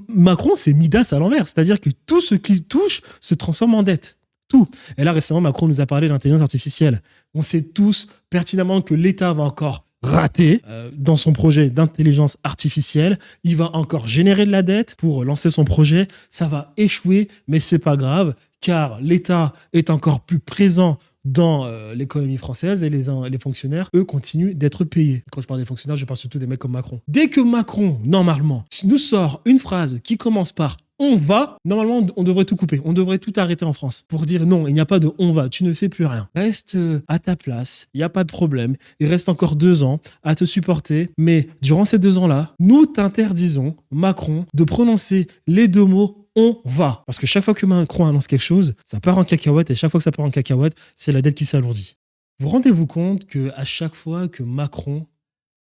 Macron, c'est Midas à l'envers. C'est-à-dire que tout ce qu'il touche se transforme en dette. Tout. Et là, récemment, Macron nous a parlé d'intelligence artificielle. On sait tous pertinemment que l'État va encore rater dans son projet d'intelligence artificielle. Il va encore générer de la dette pour lancer son projet. Ça va échouer, mais c'est pas grave, car l'État est encore plus présent dans l'économie française et les fonctionnaires, eux, continuent d'être payés. Quand je parle des fonctionnaires, je parle surtout des mecs comme Macron. Dès que Macron, normalement, nous sort une phrase qui commence par on va, normalement, on devrait tout couper. On devrait tout arrêter en France pour dire non, il n'y a pas de on va, tu ne fais plus rien. Reste à ta place, il n'y a pas de problème. Il reste encore 2 ans à te supporter. Mais durant ces 2 ans-là, nous t'interdisons, Macron, de prononcer les 2 mots on va. Parce que chaque fois que Macron annonce quelque chose, ça part en cacahuète et chaque fois que ça part en cacahuète, c'est la dette qui s'alourdit. Vous rendez-vous compte qu'à chaque fois que Macron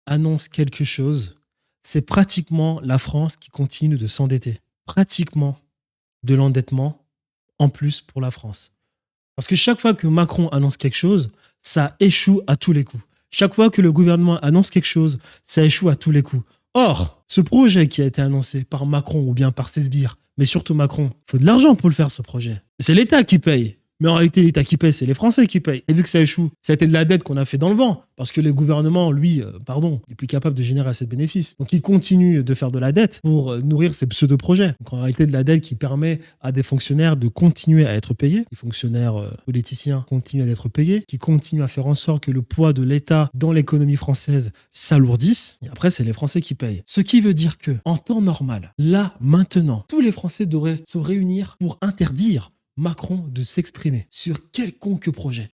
annonce quelque chose, c'est pratiquement la France qui continue de s'endetter. Pratiquement de l'endettement en plus pour la France. Parce que chaque fois que Macron annonce quelque chose, ça échoue à tous les coups. Chaque fois que le gouvernement annonce quelque chose, ça échoue à tous les coups. Or, ce projet qui a été annoncé par Macron ou bien par ses sbires, mais surtout Macron, il faut de l'argent pour le faire, ce projet. C'est l'État qui paye. Mais en réalité, l'État qui paye, c'est les Français qui payent. Et vu que ça échoue, ça a été de la dette qu'on a fait dans le vent. Parce que le gouvernement, lui, il est plus capable de générer assez de bénéfices. Donc, il continue de faire de la dette pour nourrir ses pseudo-projets. Donc, en réalité, de la dette qui permet à des fonctionnaires de continuer à être payés. Les fonctionnaires politiciens continuent à être payés, qui continuent à faire en sorte que le poids de l'État dans l'économie française s'alourdisse. Et après, c'est les Français qui payent. Ce qui veut dire que, en temps normal, là, maintenant, tous les Français devraient se réunir pour interdire Macron de s'exprimer sur quelconque projet.